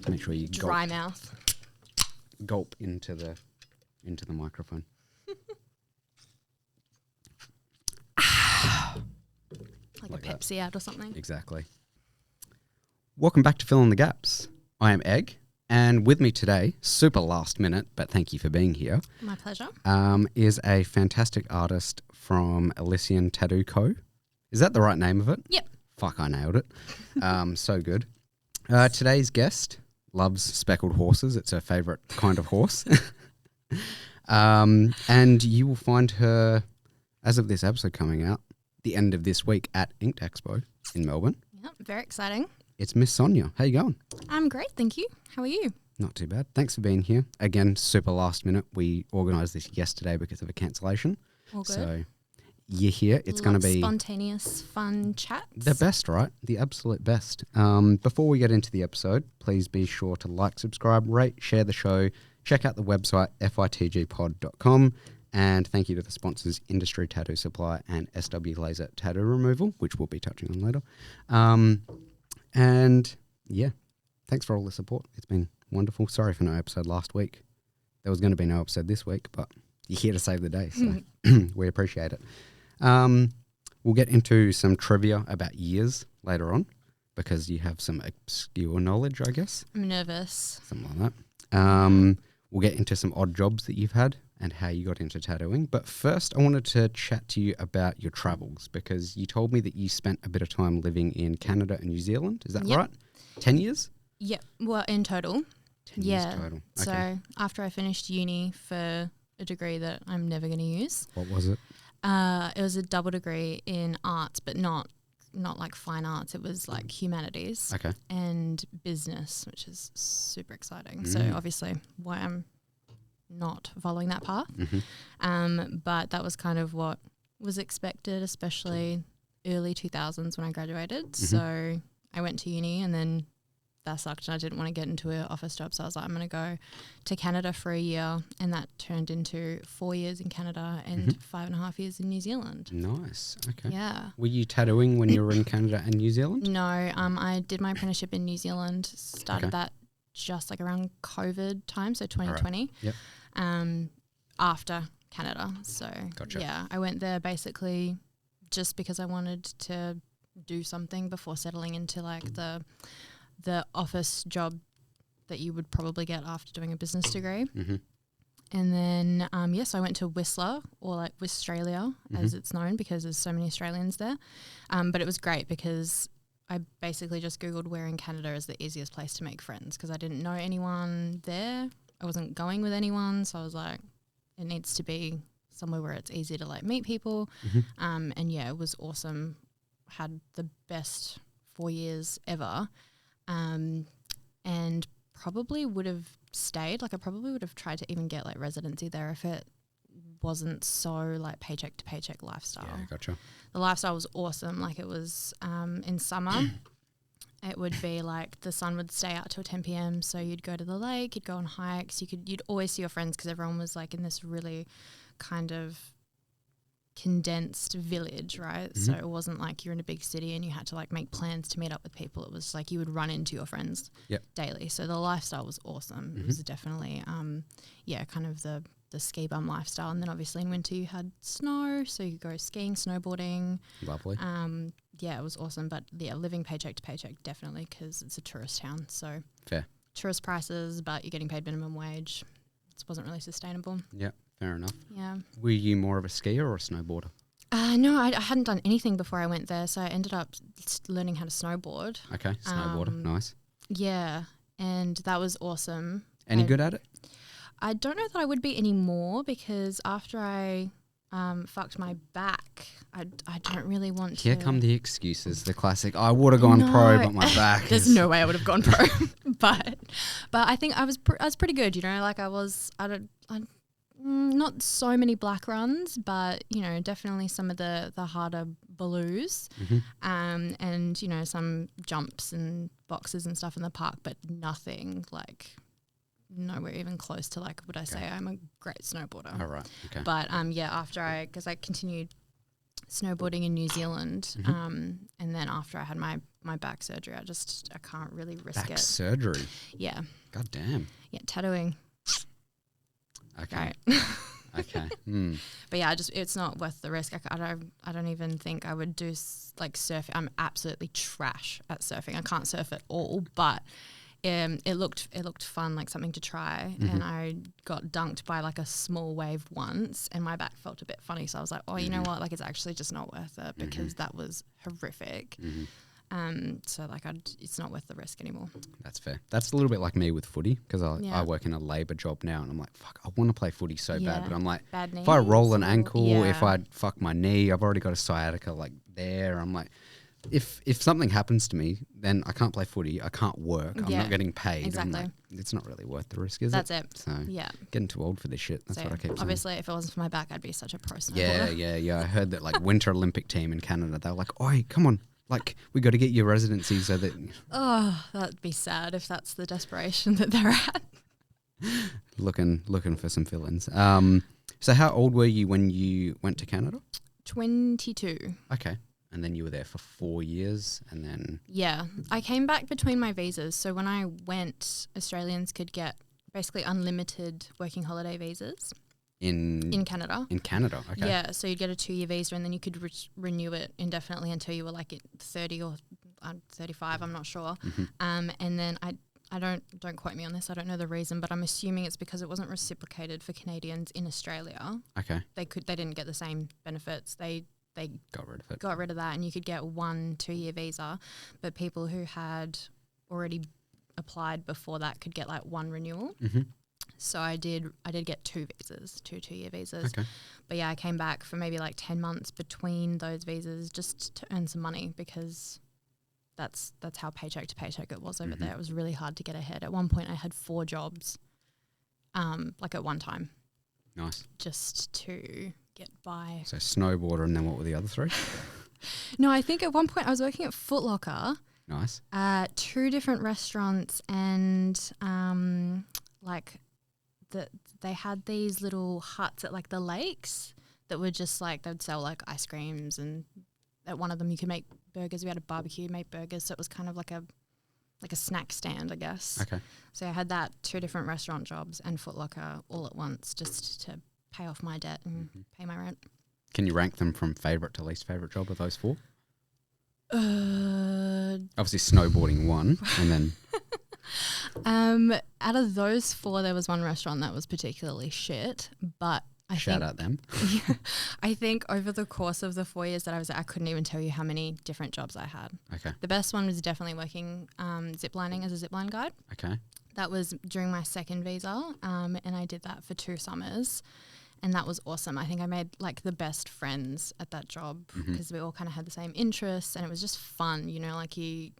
Make sure you Dry mouth. gulp into the microphone. Like a Pepsi ad or something. Exactly. Welcome back to Fill in the Gaps. I am Egg, and with me today, super last minute, but thank you for being here. My pleasure. Is a fantastic artist from Elysian Tattoo Co. Is that the right name of it? Yep. Fuck, I nailed it. So good. Today's guest loves speckled horses. It's her favourite kind of horse. And you will find her, as of this episode coming out, the end of this week at Inked Expo in Melbourne. Yep, very exciting. It's Miss Sonia. How you going? I'm great, thank you. How are you? Not too bad. Thanks for being here. Again, super last minute. We organised this yesterday because of a cancellation. All good. So you're here. It's going to be spontaneous, fun chats. the best, right? The absolute best. Before we get into the episode, please be sure to like, subscribe, rate, share the show. Check out the website, fitgpod.com. And thank you to the sponsors, Industry Tattoo Supply and SW Laser Tattoo Removal, which we'll be touching on later. And yeah, thanks for all the support. It's been wonderful. Sorry for no episode last week. There was going to be no episode this week, but you're here to save the day, so we appreciate it. We'll get into some trivia about years later on because you have some obscure knowledge, I guess. I'm nervous. Something like that. We'll get into some odd jobs that you've had and how you got into tattooing. But first, I wanted to chat to you about your travels because you told me that you spent a bit of time living in Canada and New Zealand. Is that right? 10 years? Yep. Well, in total. 10 years total. Okay. So after I finished uni for a degree that I'm never going to use. What was it? It was a double degree in arts, but not like fine arts. It was like humanities and business, which is super exciting. So obviously why I'm not following that path. But that was kind of what was expected, especially early 2000s when I graduated. So I went to uni and then that sucked and I didn't want to get into an office job. So I was like, I'm going to go to Canada for a year. And that turned into 4 years in Canada and 5.5 years in New Zealand. Nice. Okay. Yeah. Were you tattooing when you were in Canada and New Zealand? No, I did my apprenticeship in New Zealand, started that just like around COVID time, so 2020, after Canada. So yeah, I went there basically just because I wanted to do something before settling into like the office job that you would probably get after doing a business degree. And then, so I went to Whistler, or like Wistralia as it's known because there's so many Australians there. But it was great because I basically just Googled where in Canada is the easiest place to make friends because I didn't know anyone there. I wasn't going with anyone. So I was like, it needs to be somewhere where it's easy to like meet people. And yeah, it was awesome. Had the best 4 years ever. And probably would have stayed. Like I probably would have tried to even get like residency there if it wasn't so like paycheck to paycheck lifestyle. Yeah, gotcha. The lifestyle was awesome. Like it was in summer, it would be like the sun would stay out till 10 p.m. So you'd go to the lake, you'd go on hikes, you'd always see your friends because everyone was like in this really kind of condensed village, right? So it wasn't like you're in a big city and you had to like make plans to meet up with people. It was like you would run into your friends daily. So the lifestyle was awesome. It was definitely kind of the ski bum lifestyle. And then obviously in winter you had snow, so you could go skiing, snowboarding. Lovely. It was awesome. But yeah, living paycheck to paycheck definitely because it's a tourist town. So fair. Tourist prices, but you're getting paid minimum wage. It wasn't really sustainable. Yeah. Fair enough. Yeah. Were you more of a skier or a snowboarder? No, I hadn't done anything before I went there, so I ended up learning how to snowboard. Okay, snowboarder, nice. Yeah, and that was awesome. Any good at it? I don't know that I would be anymore because after I fucked my back, I don't really want to. Here come the excuses, the classic, I would have gone pro, but my back There's no way I would have gone pro. but I think I was pretty good, you know, like not so many black runs, but, you know, definitely some of the harder blues and, you know, some jumps and boxes and stuff in the park, but nothing like nowhere even close to like would I say I'm a great snowboarder. All right. Okay. But, after because I continued snowboarding in New Zealand. And then after I had my back surgery, I can't really risk it. Back surgery? Yeah. God damn. Yeah, tattooing. Okay. Right. Okay. But yeah, it's not worth the risk. I don't even think I would do surfing. I'm absolutely trash at surfing. I can't surf at all, but it looked fun, like something to try. And I got dunked by like a small wave once, and my back felt a bit funny. So I was like, oh, you know what? Like, it's actually just not worth it because that was horrific. So like it's not worth the risk anymore. That's fair. That's a little bit like me with footy, because I work in a labour job now, and I'm like, fuck, I want to play footy so bad, but I'm like, if I roll an ankle, if I fuck my knee, I've already got a sciatica like there. I'm like, if something happens to me, then I can't play footy. I can't work. I'm not getting paid. Exactly. Like, it's not really worth the risk, is That's it? it. So yeah, getting too old for this shit. That's what I keep saying. Obviously, if it wasn't for my back, I'd be such a pro snowboarder. Yeah. I heard that like Winter Olympic team in Canada, they were like, oi, come on. Like, we got to get your residency so that... Oh, that'd be sad if that's the desperation that they're at. Looking for some fill-ins. So how old were you when you went to Canada? 22. Okay. And then you were there for 4 years, and then... Yeah. I came back between my visas. So when I went, Australians could get basically unlimited working holiday visas. In Canada. In Canada, okay. Yeah, so you'd get a 2-year visa, and then you could renew it indefinitely until you were like at 30 or 35, I'm not sure. And then I don't quote me on this, I don't know the reason, but I'm assuming it's because it wasn't reciprocated for Canadians in Australia. Okay. They didn't get the same benefits. They got rid of it. Got rid of that, and you could get 1 2-year visa, but people who had already applied before that could get like 1 renewal. So I did get 2 visas, 2-year visas. Okay. But yeah, I came back for maybe like 10 months between those visas just to earn some money, because that's how paycheck to paycheck it was over there. It was really hard to get ahead. At one point I had 4 jobs, like at one time. Nice. Just to get by. So snowboarder, and then what were the other 3? No, I think at one point I was working at Foot Locker. Nice. 2 different restaurants, and they had these little huts at like the lakes that were just like, they'd sell like ice creams, and at one of them you could make burgers. We had a barbecue, make burgers, so it was kind of like a snack stand, I guess. Okay. So I had that, 2 different restaurant jobs and Foot Locker all at once, just to pay off my debt and pay my rent. Can you rank them from favourite to least favourite job of those 4? Obviously snowboarding 1, and then... Out of those 4, there was one restaurant that was particularly shit, but Shout out them. Yeah, I think over the course of the 4 years that I was there, I couldn't even tell you how many different jobs I had. Okay. The best one was definitely working ziplining as a zipline guide. Okay. That was during my 2nd visa, and I did that for 2 summers, and that was awesome. I think I made like the best friends at that job, because we all kind of had the same interests, and it was just fun, you know, like you'd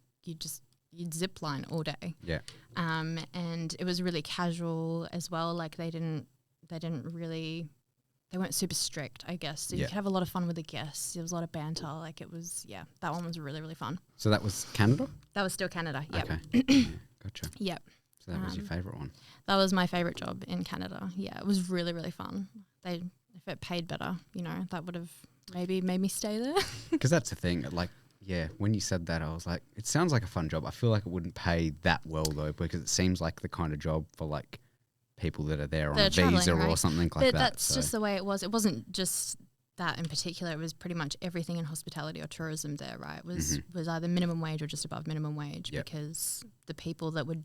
zip line all day. Yeah. And it was really casual as well. Like they weren't super strict, I guess. So you could have a lot of fun with the guests. There was a lot of banter. Like it was, that one was really, really fun. So that was Canada? That was still Canada, yep. Okay. Gotcha. Yep. So that was your favourite one? That was my favourite job in Canada. Yeah, it was really, really fun. If it paid better, you know, that would have maybe made me stay there. Because that's the thing, like, yeah, when you said that, I was like, it sounds like a fun job. I feel like it wouldn't pay that well, though, because it seems like the kind of job for, like, people that are there on a visa or something like that. That's just the way it was. It wasn't just that in particular. It was pretty much everything in hospitality or tourism there, right? It was either minimum wage or just above minimum wage, because the people that were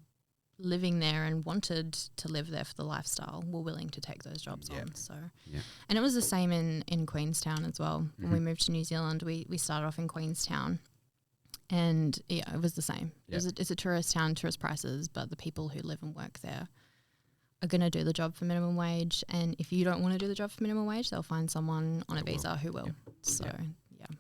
living there and wanted to live there for the lifestyle were willing to take those jobs on. So, and it was the same in Queenstown as well. When we moved to New Zealand, we started off in Queenstown, and it was the same. It's a tourist town, tourist prices, but the people who live and work there are going to do the job for minimum wage, and if you don't want to do the job for minimum wage, they'll find someone on a visa who will. So,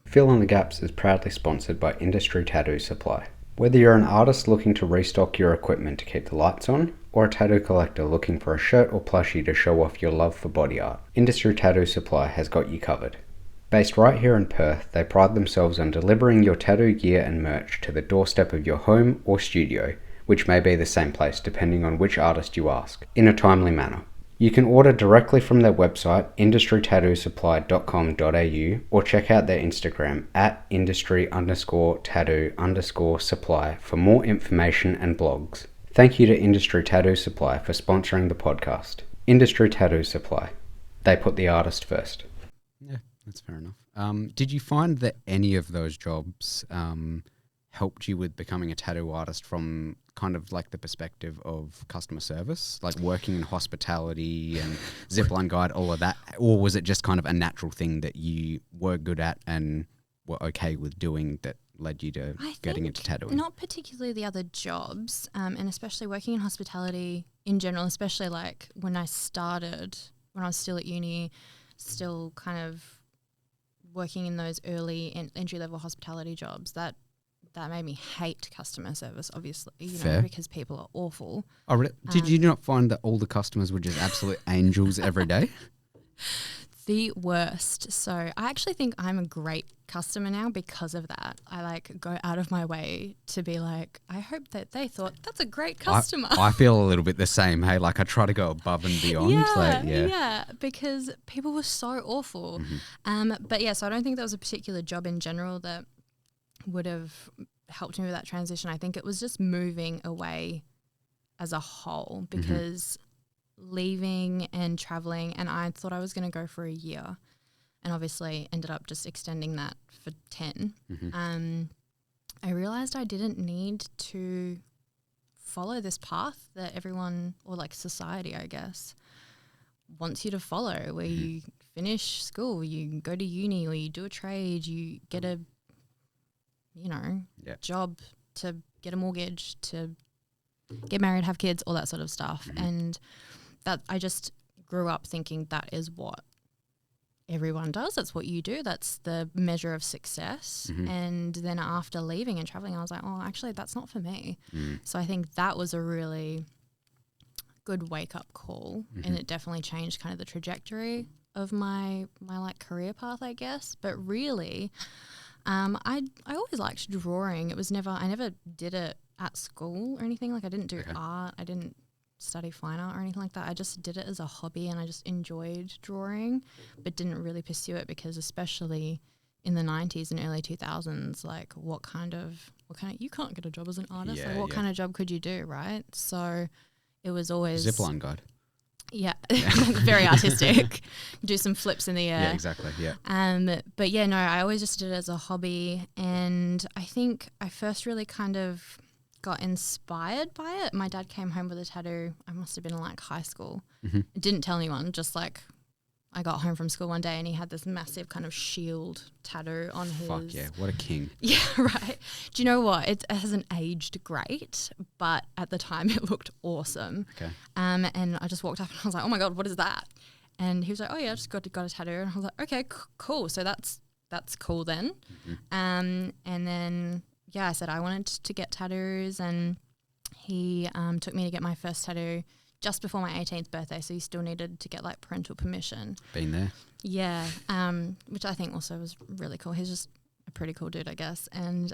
Fill in the Gaps is proudly sponsored by Industry Tattoo Supply. Whether you're an artist looking to restock your equipment to keep the lights on, or a tattoo collector looking for a shirt or plushie to show off your love for body art, Industry Tattoo Supply has got you covered. Based right here in Perth, they pride themselves on delivering your tattoo gear and merch to the doorstep of your home or studio, which may be the same place depending on which artist you ask, in a timely manner. You can order directly from their website, industrytattoosupply.com.au, or check out their Instagram at industry_tattoo_supply for more information and blogs. Thank you to Industry Tattoo Supply for sponsoring the podcast. Industry Tattoo Supply. They put the artist first. Yeah, that's fair enough. Did you find that any of those jobs helped you with becoming a tattoo artist from kind of like the perspective of customer service, like working in hospitality and zipline guide, all of that? Or was it just kind of a natural thing that you were good at and were okay with doing that led you to getting into tattooing? Not particularly the other jobs, and especially working in hospitality in general, especially like when I was still at uni, still kind of working in those early entry-level hospitality jobs, that made me hate customer service, obviously, know, because people are awful. Oh, really? Did you not find that all the customers were just absolute angels every day? The worst. So I actually think I'm a great customer now because of that. I like go out of my way to be like, I hope that they thought that's a great customer. I feel a little bit the same. Hey, like I try to go above and beyond. Yeah, because people were so awful. But yeah, so I don't think there was a particular job in general that would have helped me with that transition. I think it was just moving away as a whole, because leaving and traveling, and I thought I was going to go for a year, and obviously ended up just extending that for 10. I realized I didn't need to follow this path that everyone, or like society, I guess, wants you to follow, where you finish school, you go to uni, or you do a trade, you get a job to get a mortgage, to get married, have kids, all that sort of stuff. And that I just grew up thinking that is what everyone does. That's what you do. That's the measure of success. And then after leaving and traveling, I was like, oh, actually, that's not for me. So I think that was a really good wake-up call, and it definitely changed kind of the trajectory of my like career path, I guess. But really, I always liked drawing. I never did it at school or anything. Like I didn't do art. I didn't study fine art or anything like that. I just did it as a hobby, and I just enjoyed drawing, but didn't really pursue it because, especially in the 90s and early 2000s, like what kind of you can't get a job as an artist. Like what kind of job could you do, right? So it was always zipline guide. Yeah, very artistic. Do some flips in the air. Yeah, exactly. Yeah. But yeah, no, I always just did it as a hobby, and I think I first really kind of got inspired by it. My dad came home with a tattoo. I must have been in like high school. Didn't tell anyone. Just like I got home from school one day, and he had this massive kind of shield tattoo on his. Fuck yeah! What a king. Yeah, right. Do you know what? It hasn't aged great, but at the time it looked awesome. Okay. And I just walked up and I was like, oh my God, what is that? And he was like, oh yeah, I just got a tattoo. And I was like, okay, cool. So that's cool then. And then yeah, I said I wanted to get tattoos, and he took me to get my first tattoo just before my 18th birthday, so you still needed to get like parental permission. Been there. Yeah, which I think also was really cool. He's just a pretty cool dude, I guess. And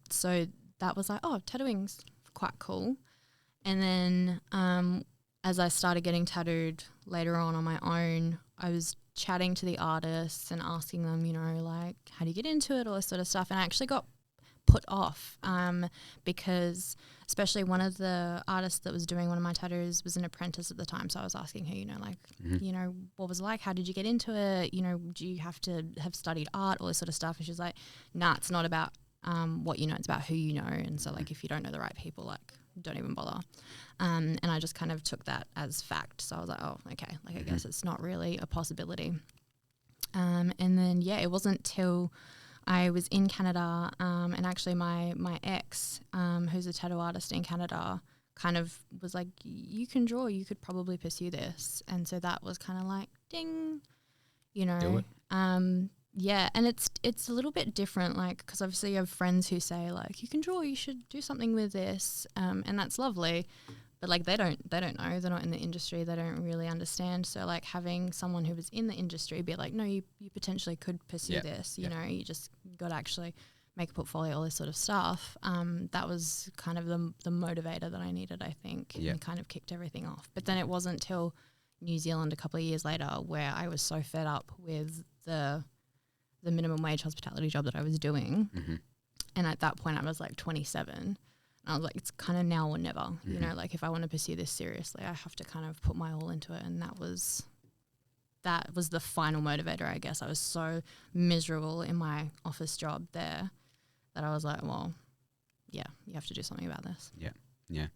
so that was like, oh, tattooing's quite cool. And then as I started getting tattooed later on my own, I was chatting to the artists and asking them, like, how do you get into it, all this sort of stuff. And I actually got put off because especially one of the artists that was doing one of my tattoos was an apprentice at the time. So I was asking her, what was it like? How did you get into it? Do you have to have studied art, all this sort of stuff? And she's like, nah, it's not about what you know, it's about who you know. And so like if you don't know the right people, like don't even bother. And I just kind of took that as fact. So I was like, oh, okay, like I guess it's not really a possibility. And then, yeah, it wasn't till I was in Canada, and actually my ex, who's a tattoo artist in Canada, kind of was like, you can draw, you could probably pursue this. And so that was kind of like, ding, Do it. Yeah, and it's a little bit different, like, because obviously you have friends who say, like, you can draw, you should do something with this, and that's lovely. But like they don't know, they're not in the industry, they don't really understand. So like having someone who was in the industry be like, no, you potentially could pursue this, you know, you just got to actually make a portfolio, all this sort of stuff. That was kind of the motivator that I needed, I think, and kind of kicked everything off. But then it wasn't till New Zealand a couple of years later, where I was so fed up with the minimum wage hospitality job that I was doing. Mm-hmm. And at that point I was like 27. And I was like, it's kind of now or never, you know, like if I want to pursue this seriously, I have to kind of put my all into it. And that was the final motivator, I guess. I was so miserable in my office job there that I was like, well, yeah, you have to do something about this. Yeah, yeah.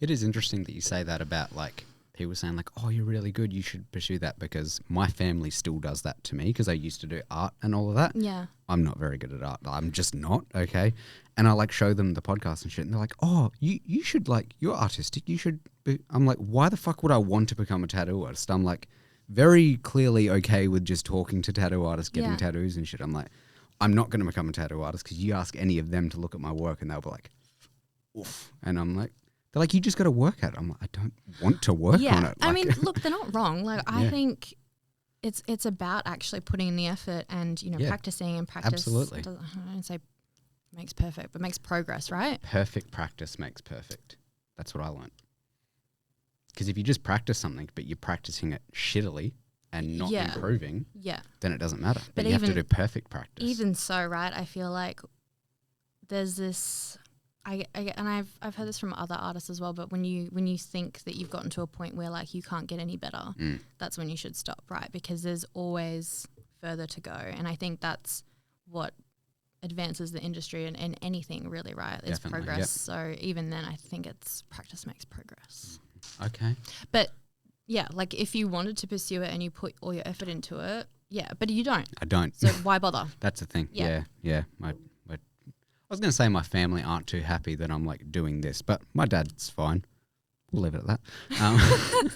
It is interesting that you say that about like people saying like, oh, you're really good, you should pursue that, because my family still does that to me because I used to do art and all of that. Yeah. I'm not very good at art. I'm just not, okay? And I like show them the podcast and shit and they're like, oh, you should like, you're artistic, you should be. I'm like, why the fuck would I want to become a tattoo artist? I'm like very clearly okay with just talking to tattoo artists, getting tattoos and shit. I'm like, I'm not going to become a tattoo artist because you ask any of them to look at my work and they'll be like, oof. And I'm like, they're like, you just got to work at it. I'm like, I don't want to work on it. Like, I mean, look, they're not wrong. Like, I think it's about actually putting in the effort and, you know, practicing and practice. Absolutely. I don't say makes perfect, but makes progress, right? Perfect practice makes perfect. That's what I learned. Because if you just practice something, but you're practicing it shittily and not improving, then it doesn't matter. But you have to do perfect practice. Even so, right, I feel like there's this... and I've heard this from other artists as well, but when you think that you've gotten to a point where like you can't get any better, that's when you should stop, right? Because there's always further to go. And I think that's what advances the industry and anything really, right? Is progress. Yep. So even then I think it's practice makes progress. Okay. But yeah, like if you wanted to pursue it and you put all your effort into it, but you don't. I don't. So why bother? That's the thing. Yeah. I was going to say my family aren't too happy that I'm like doing this, but my dad's fine. We'll leave it at that.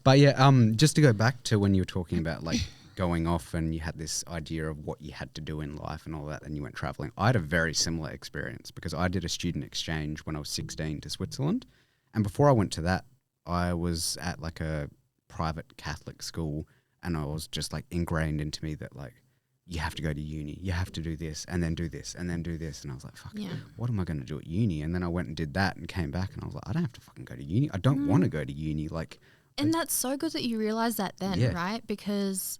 But yeah, just to go back to when you were talking about like going off and you had this idea of what you had to do in life and all that, and you went traveling. I had a very similar experience because I did a student exchange when I was 16 to Switzerland. And before I went to that, I was at like a private Catholic school, and I was just like ingrained into me that like, you have to go to uni, you have to do this and then do this and then do this. And I was like, fuck, what am I going to do at uni? And then I went and did that and came back and I was like, I don't have to fucking go to uni. I don't want to go to uni. Like, and that's so good that you realize that then, right? Because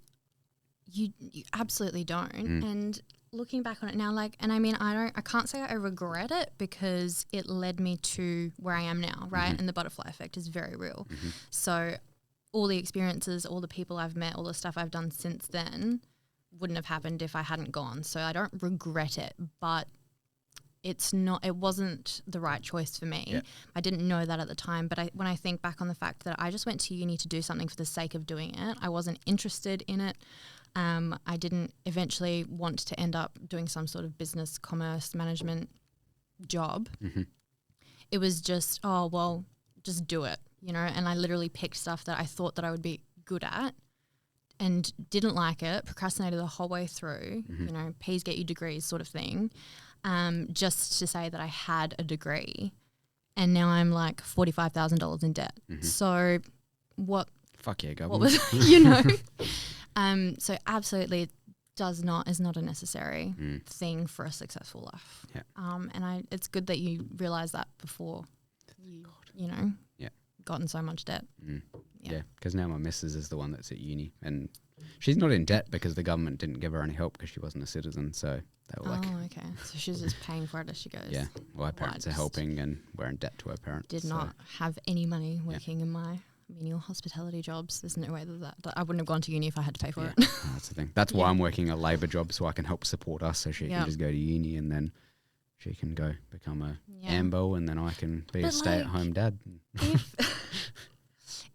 you absolutely don't. And looking back on it now, like, and I mean, I can't say I regret it because it led me to where I am now, right? And the butterfly effect is very real. So all the experiences, all the people I've met, all the stuff I've done since then wouldn't have happened if I hadn't gone. So I don't regret it, but it wasn't the right choice for me. I didn't know that at the time, but when I think back on the fact that I just went to uni to do something for the sake of doing it, I wasn't interested in it. I didn't eventually want to end up doing some sort of business, commerce, management job. It was just, oh, well, just do it, you know? And I literally picked stuff that I thought that I would be good at and didn't like it, procrastinated the whole way through, you know, P's get you degrees sort of thing, just to say that I had a degree. And now I'm like $45,000 in debt. So what... Fuck yeah, what was, you know? So absolutely is not a necessary thing for a successful life. And it's good that you realize that before you know, gotten so much debt. Yeah, because now my missus is the one that's at uni, and she's not in debt because the government didn't give her any help because she wasn't a citizen. So they were like, oh, okay. So she's just paying for it as she goes. Yeah, well, her parents are helping, and we're in debt to her parents. Did not have any money working in my menial hospitality jobs. There's no way that I wouldn't have gone to uni if I had to pay for it. That's the thing. That's why I'm working a labour job so I can help support us, so she can just go to uni, and then she can go become a AMBO, and then I can be a stay-at-home dad.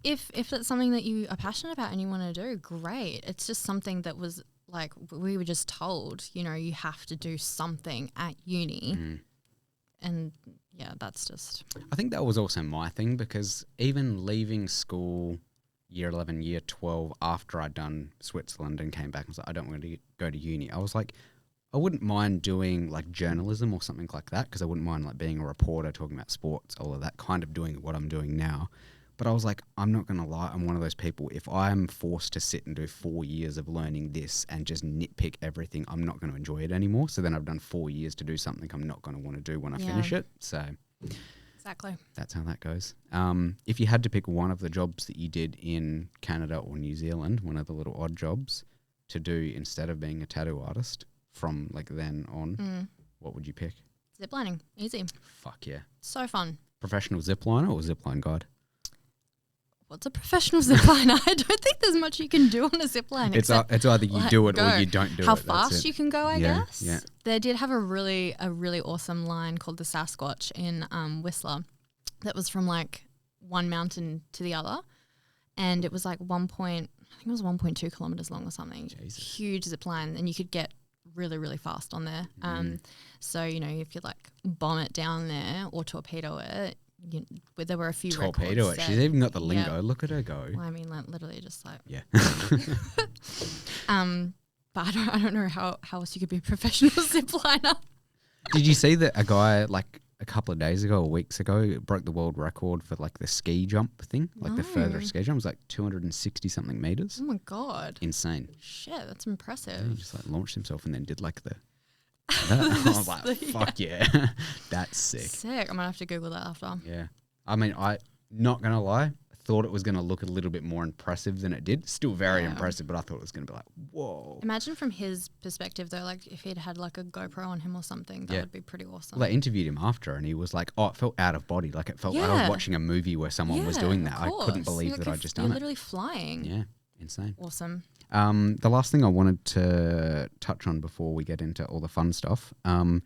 If that's something that you are passionate about and you want to do, great. It's just something that was like, we were just told, you know, you have to do something at uni. And yeah, that's just... I think that was also my thing, because even leaving school year 11, year 12, after I'd done Switzerland and came back and was like, I don't want to go to uni, I was like, I wouldn't mind doing like journalism or something like that, because I wouldn't mind like being a reporter, talking about sports, all of that, kind of doing what I'm doing now. But I was like, I'm not going to lie, I'm one of those people, if I'm forced to sit and do 4 years of learning this and just nitpick everything, I'm not going to enjoy it anymore. So then I've done 4 years to do something I'm not going to want to do when I finish it. So Exactly. That's how that goes. If you had to pick one of the jobs that you did in Canada or New Zealand, one of the little odd jobs to do instead of being a tattoo artist from like then on, what would you pick? Ziplining. Easy. Fuck yeah. So fun. Professional zipliner or zipline guide? What's a professional zipliner? I don't think there's much you can do on a zipline. It's either you do it or you don't do How it. How fast you can go, I guess. Yeah. They did have a really awesome line called the Sasquatch in Whistler that was from like one mountain to the other, and it was like 1.2 kilometers long or something. Jesus. Huge zip line, and you could get really, really fast on there. So, you know, if you like bomb it down there or torpedo it, there were a few torpedo records it. She's even got the lingo. Yeah. Look at her go. Well, I mean, like, literally just like but I don't know how else you could be a professional zipliner. Did you see that a guy like a couple of days ago or weeks ago broke the world record for like the ski jump thing, like the furthest ski jump was like 260 something meters. Oh my god! Insane. Shit, that's impressive. Yeah, he just like launched himself and then did like the. I was like, fuck yeah, that's sick. Sick. I'm gonna have to Google that after. Yeah, I mean, I not gonna lie, thought it was gonna look a little bit more impressive than it did. Still very impressive, but I thought it was gonna be like, whoa. Imagine from his perspective though, like if he'd had like a GoPro on him or something, that would be pretty awesome. Well, they interviewed him after, and he was like, "Oh, it felt out of body. Like it felt like I was watching a movie where someone was doing that. I couldn't believe that I just done it. You're literally flying. Yeah, insane. Awesome. The last thing I wanted to touch on before we get into all the fun stuff, from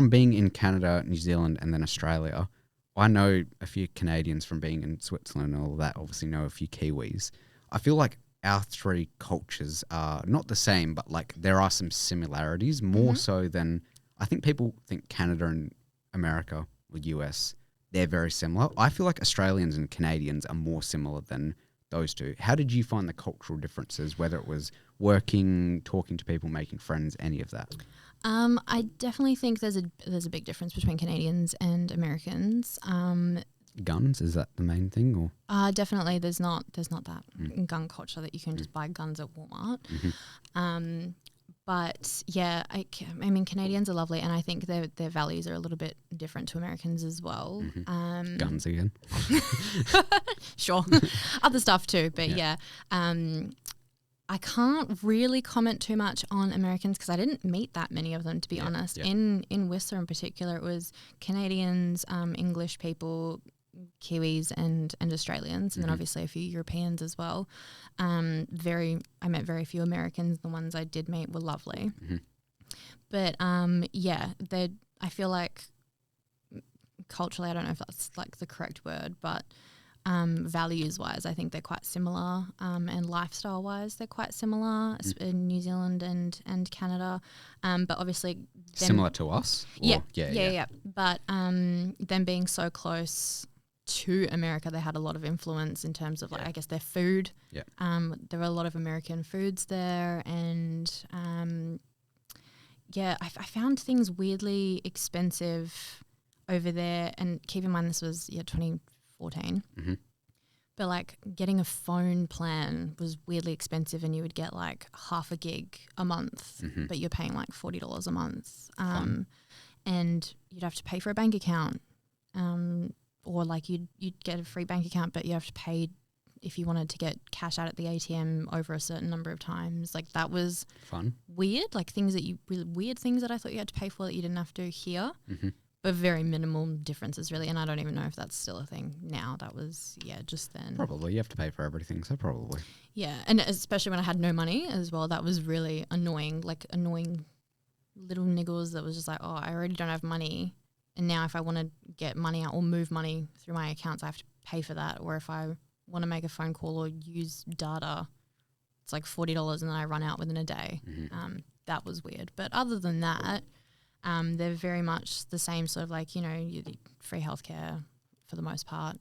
being in Canada, New Zealand, and then Australia, I know a few Canadians from being in Switzerland and all that, obviously know a few Kiwis. I feel like our three cultures are not the same, but like there are some similarities, more so than I think people think Canada and America or US, they're very similar. I feel like Australians and Canadians are more similar than those two. How did you find the cultural differences, whether it was working, talking to people, making friends, any of that? I definitely think there's a big difference between Canadians and Americans. Guns, is that the main thing, or? Definitely, there's not that gun culture that you can just buy guns at Walmart. But yeah, I mean, Canadians are lovely, and I think their values are a little bit different to Americans as well. Guns again. Sure, other stuff too, but yeah. I can't really comment too much on Americans because I didn't meet that many of them, to be honest. In Whistler in particular, it was Canadians, English people, Kiwis and Australians, and then obviously a few Europeans as well. I met very few Americans. The ones I did meet were lovely. But I feel like culturally, I don't know if that's like the correct word, but values-wise, I think they're quite similar, and lifestyle-wise, they're quite similar in New Zealand and Canada. But obviously, similar to us. Yeah. But them being so close to America, they had a lot of influence in terms of like I guess their food. Yeah. There were a lot of American foods there, and I found things weirdly expensive over there. And keep in mind, this was 2014. But like getting a phone plan was weirdly expensive, and you would get like half a gig a month, but you're paying like $40 a month. And you'd have to pay for a bank account, or like you'd get a free bank account, but you have to pay if you wanted to get cash out at the ATM over a certain number of times. Like that was fun, weird, like really weird things that I thought you had to pay for that you didn't have to here. But very minimal differences, really, and I don't even know if that's still a thing now. That was, just then. Probably. You have to pay for everything, so probably. Yeah, and especially when I had no money as well, that was really annoying, like annoying little niggles that was just like, I already don't have money, and now if I want to get money out or move money through my accounts, I have to pay for that, or if I want to make a phone call or use data, it's like $40 and then I run out within a day. That was weird. But other than that, they're very much the same sort of like, free healthcare for the most part.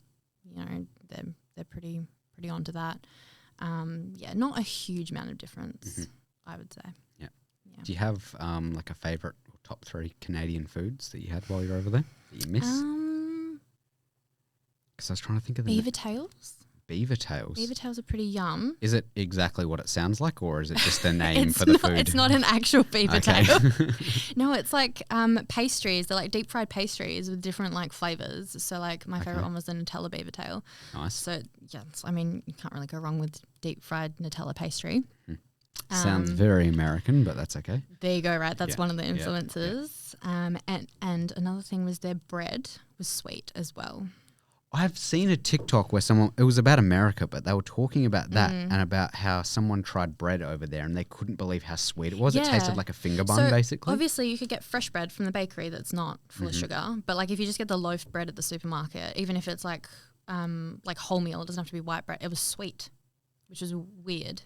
They're pretty onto that. Not a huge amount of difference, I would say. Yeah. Do you have like a favourite or top 3 Canadian foods that you had while you were over there that you miss? Because I was trying to think of them. Beaver tails. Beaver tails. Beaver tails are pretty yum. Is it exactly what it sounds like, or is it just a name for the food? It's not an actual beaver tail. No, it's like pastries. They're like deep fried pastries with different like flavors. So like my favorite one was the Nutella beaver tail. Nice. So yeah, I mean you can't really go wrong with deep fried Nutella pastry. Sounds very American, but that's okay. There you go, right? That's one of the influences. Yeah. And another thing was their bread was sweet as well. I've seen a TikTok where it was about America, but they were talking about that and about how someone tried bread over there and they couldn't believe how sweet it was. Yeah. It tasted like a finger bun, basically. Obviously, you could get fresh bread from the bakery that's not full of sugar, but like if you just get the loaf bread at the supermarket, even if it's like wholemeal, it doesn't have to be white bread. It was sweet, which is weird.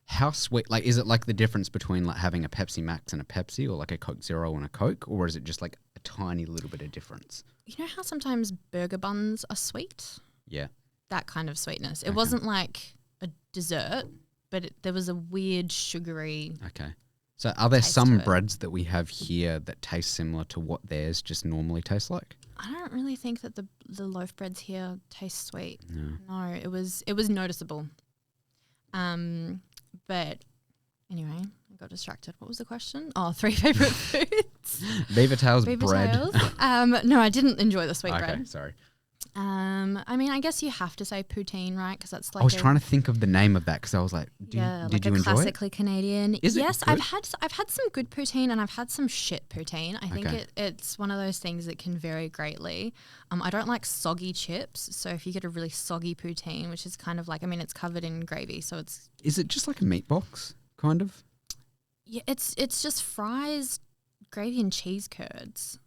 How sweet? Like, is it like the difference between like having a Pepsi Max and a Pepsi, or like a Coke Zero and a Coke, or is it just like a tiny little bit of difference? You know how sometimes burger buns are sweet? Yeah. That kind of sweetness. It wasn't like a dessert, but there was a weird sugary. Okay. So are there some breads that we have here that taste similar to what theirs just normally tastes like? I don't really think that the loaf breads here taste sweet. No, it was noticeable. But anyway, I got distracted. What was the question? Oh, 3 favorite foods. Beaver tails, bread. No, I didn't enjoy the sweet bread. Okay, sorry. I mean, I guess you have to say poutine, right? Because that's like I was trying to think of the name of that because I was like, did you enjoy it? Classically Canadian. Yes, I've had some good poutine and I've had some shit poutine. I think it's one of those things that can vary greatly. I don't like soggy chips, so if you get a really soggy poutine, which is kind of like, I mean, it's covered in gravy, so it's. Is it just like a meat box, kind of? Yeah, it's just fries, gravy, and cheese curds.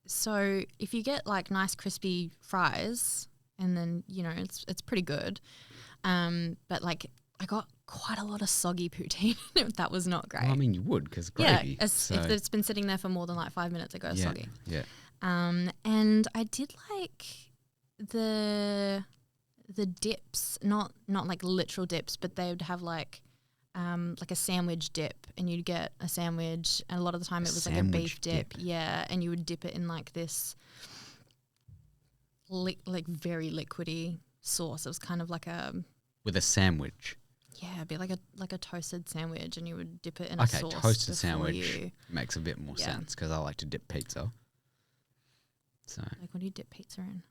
So if you get like nice crispy fries, and then it's pretty good. But like I got quite a lot of soggy poutine. That was not great. Well, I mean, you would because gravy. Yeah, if it's been sitting there for more than like 5 minutes, it goes soggy. Yeah. And I did like the dips, not like literal dips, but they would have like a sandwich dip, and you'd get a sandwich, and a lot of the time it was like a beef dip. Yeah, and you would dip it in like this like very liquidy sauce. It was kind of like with a sandwich. Yeah, it'd be like a toasted sandwich, and you would dip it in a sauce. Okay, toasted sandwich makes a bit more sense because I like to dip pizza. So like, what do you dip pizza in?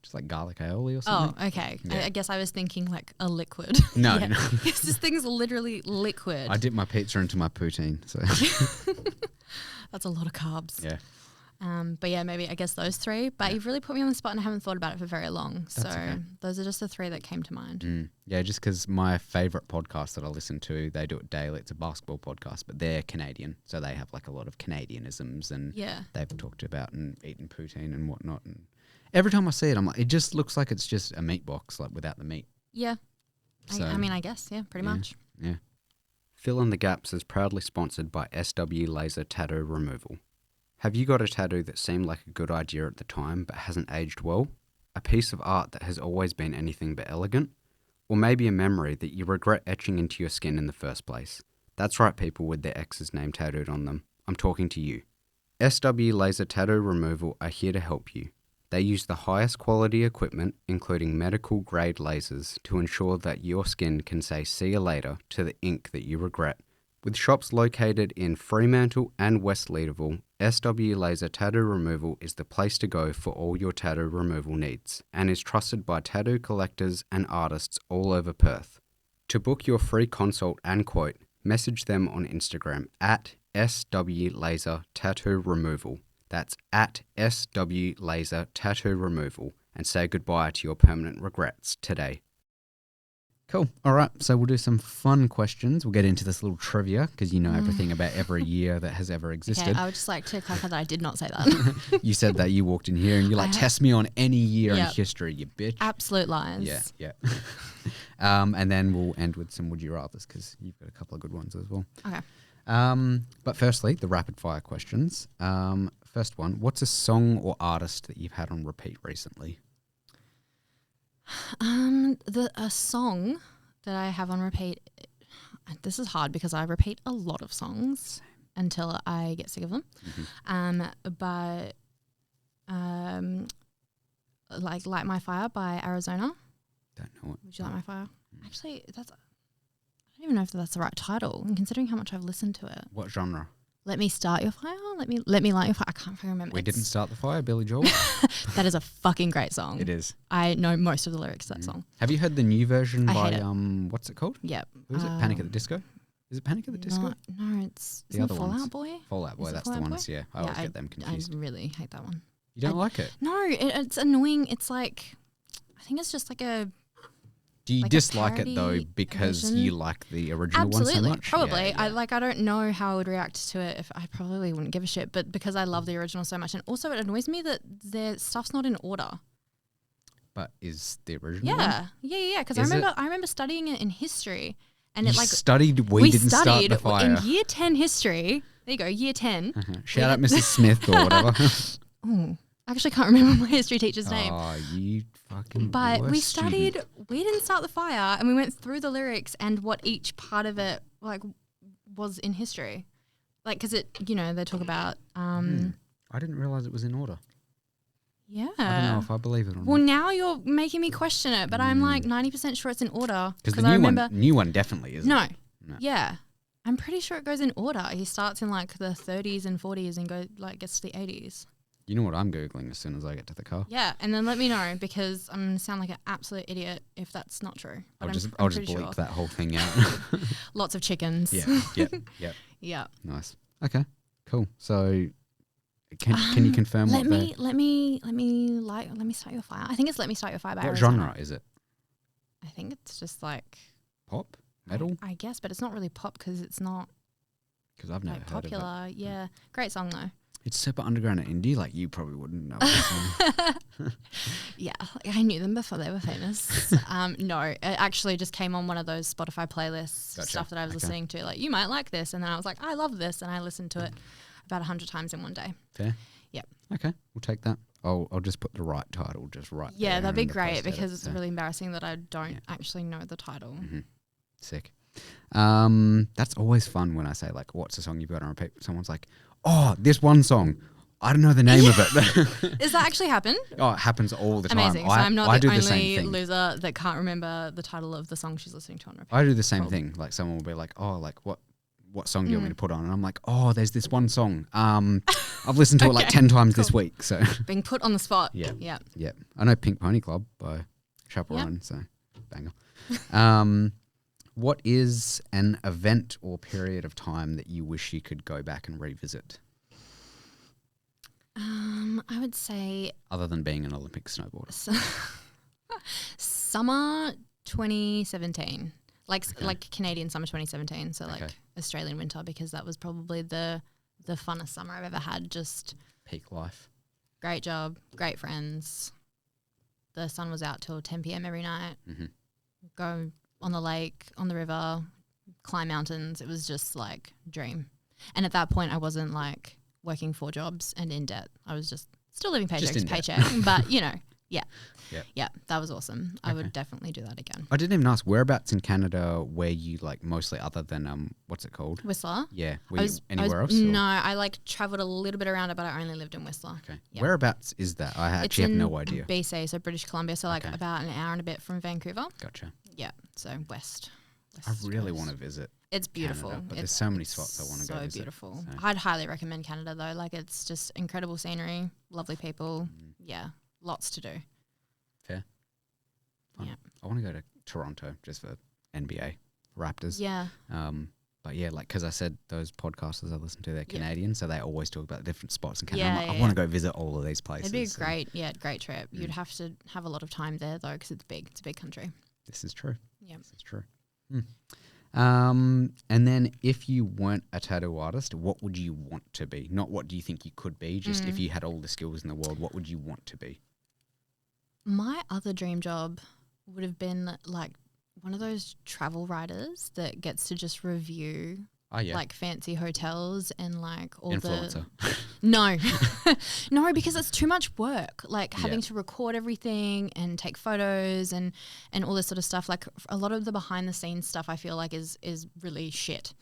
Just like garlic aioli or something. Oh, okay. Yeah. I guess I was thinking like a liquid. No, no. This thing's literally liquid. I dip my pizza into my poutine. So that's a lot of carbs. Yeah. But yeah, maybe I guess those 3. But you've really put me on the spot, and I haven't thought about it for very long. That's okay. Those are just the 3 that came to mind. Yeah, just because my favourite podcast that I listen to, they do it daily. It's a basketball podcast, but they're Canadian, so they have like a lot of Canadianisms, and they've talked about and eaten poutine and whatnot. And every time I see it, I'm like, it just looks like it's just a meat box, like without the meat. Yeah. So, I mean, I guess, pretty much. Yeah. Fill in the Gaps is proudly sponsored by SW Laser Tattoo Removal. Have you got a tattoo that seemed like a good idea at the time but hasn't aged well? A piece of art that has always been anything but elegant? Or maybe a memory that you regret etching into your skin in the first place? That's right, people with their ex's name tattooed on them. I'm talking to you. SW Laser Tattoo Removal are here to help you. They use the highest quality equipment, including medical grade lasers, to ensure that your skin can say see you later to the ink that you regret. With shops located in Fremantle and West Leederville, SW Laser Tattoo Removal is the place to go for all your tattoo removal needs, and is trusted by tattoo collectors and artists all over Perth. To book your free consult and quote, message them on Instagram at SW Laser Tattoo Removal. That's at SW Laser Tattoo Removal, and say goodbye to your permanent regrets today. Cool. All right. So we'll do some fun questions. We'll get into this little trivia because you know everything about every year that has ever existed. Okay, I would just like to clarify that I did not say that. You said that you walked in here and you're like, test me on any year in history, you bitch. Absolute lies. Yeah. And then we'll end with some would you rathers because you've got a couple of good ones as well. Okay. But firstly, the rapid fire questions. First one, what's a song or artist that you've had on repeat recently? A song that I have on repeat, this is hard because I repeat a lot of songs until I get sick of them. But like Light My Fire by Arizona. Don't know it. Would you like my fire? Actually, I don't even know if that's the right title. And considering how much I've listened to it. What genre? Let Me Start Your Fire. Let me light your fire. I can't remember. We didn't start the fire, Billy Joel. That is a fucking great song. It is. I know most of the lyrics to that song. Have you heard the new version I by hate it. What's it called? Yep. Who is it? Panic at the Disco? Is it Panic at the Disco? No, it's The other Fallout ones. Boy. Fallout Boy. Is it That's Fallout the Boy? ones. Yeah, I always get them confused. I really hate that one. You don't like it? No, it's annoying. It's like, I think it's just like a. Do you like dislike it though because version? you like the original one so much? Probably. Yeah, yeah. I don't know how I would react to it if I probably wouldn't give a shit, but because I love the original so much, and also it annoys me that their stuff's not in order. But is the original? Yeah. Because I remember studying it in history, and you it like studied. We didn't start the fire in year 10 history. There you go, year 10. Shout out Mrs. Smith or whatever. Oh, I actually can't remember my history teacher's name. Oh, you fucking. But we studied. We didn't start the fire, and we went through the lyrics and what each part of it like was in history, like because it, they talk about. I didn't realize it was in order. Yeah. I don't know if I believe it or not. Well, now you're making me question it, but I'm like 90% sure it's in order. Because the new one definitely isn't. No. Yeah. I'm pretty sure it goes in order. He starts in like the 30s and 40s and gets to the 80s. You know what I'm Googling as soon as I get to the car? Yeah, and then let me know because I'm going to sound like an absolute idiot if that's not true. I'll just bleep that whole thing out. Lots of chickens. Yeah. Yeah. Nice. Okay, cool. So can you confirm let me start your fire. I think it's Let Me Start Your Fire by What Arizona. genre is it? I think it's just like Pop? Metal? I guess, but it's not really pop because it's not Because I've never like heard popular. of it. Yeah. Great song though. It's super underground and indie. Like you probably wouldn't know. This Yeah, I knew them before they were famous. No, it actually just came on one of those Spotify playlists stuff that I was listening to. Like, you might like this, and then I was like, I love this, and I listened to it about 100 times in one day. Fair. Yep. Okay, we'll take that. I'll just put the right title just right. Yeah, there that'd be in the great post because edit, it's really embarrassing that I don't actually know the title. Mm-hmm. Sick. That's always fun when I say like, "What's the song you've got on repeat?" Someone's like, "Oh, this one song." I don't know the name of it. Does that actually happen? Oh, it happens all the time. Amazing. So I'm not I the do the same only thing. loser that can't remember the title of the song she's listening to on repeat. I do the same thing. Like someone will be like, "Oh, like what song do you want me to put on?" And I'm like, "Oh, there's this one song. I've listened to it like 10 times this week." So being put on the spot. Yeah. Yeah. Yeah. I know Pink Pony Club by Chaperone, so banger. What is an event or period of time that you wish you could go back and revisit? I would say Other than being an Olympic snowboarder. Summer 2017. Like Canadian summer 2017, so like Australian winter, because that was probably the funnest summer I've ever had. Just peak life. Great job, great friends. The sun was out till 10 p.m. every night. Mm-hmm. Go on the lake, on the river, climb mountains. It was just like dream. And at that point, I wasn't like working 4 jobs and in debt. I was just still living paycheck to paycheck, but yeah, that was awesome. I would definitely do that again. I didn't even ask, whereabouts in Canada were you like mostly, other than what's it called? Whistler. Yeah. Were you anywhere else? No, I like travelled a little bit around it, but I only lived in Whistler. Okay. Yeah. Whereabouts is that? I actually have no idea. BC, so British Columbia, so like about an hour and a bit from Vancouver. Gotcha. Yeah, so west I really want to visit. It's beautiful. Canada, but there's so many spots I want to go visit. So beautiful. I'd highly recommend Canada though. Like it's just incredible scenery, lovely people. Yeah, lots to do. Fair. Fun. Yeah. I want to go to Toronto just for NBA Raptors. Yeah. But yeah, like because I said those podcasters I listen to, they're Canadian, so they always talk about different spots in Canada. Yeah, I'm like, I want to go visit all of these places. It'd be a great trip. You'd have to have a lot of time there though, because it's big. It's a big country. This is true. Yeah. This is true. And then if you weren't a tattoo artist, what would you want to be? Not what do you think you could be, just if you had all the skills in the world, what would you want to be? My other dream job would have been like one of those travel writers that gets to just review like fancy hotels and like all influencer. No, because it's too much work. Like having to record everything and take photos and all this sort of stuff. Like a lot of the behind the scenes stuff I feel like is really shit.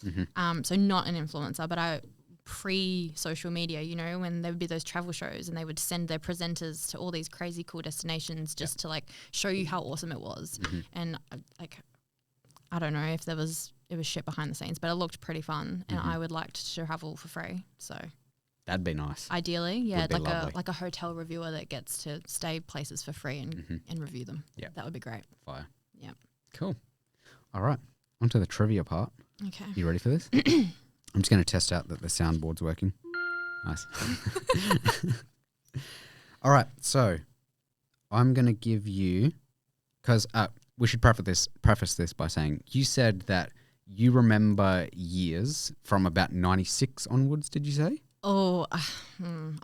So not an influencer, but I pre-social media, you know, when there would be those travel shows and they would send their presenters to all these crazy cool destinations just to like show you how awesome it was. And like, I don't know if it was shit behind the scenes, but it looked pretty fun and I would like to travel for free. So that'd be nice. Ideally, yeah, like a hotel reviewer that gets to stay places for free and review them. Yeah. That would be great. Fire. Yeah. Cool. All right. On to the trivia part. Okay. You ready for this? I'm just going to test out that the soundboard's working. Nice. All right. So I'm going to give you, because we should preface this by saying you said that you remember years from about 96 onwards, did you say? Oh, I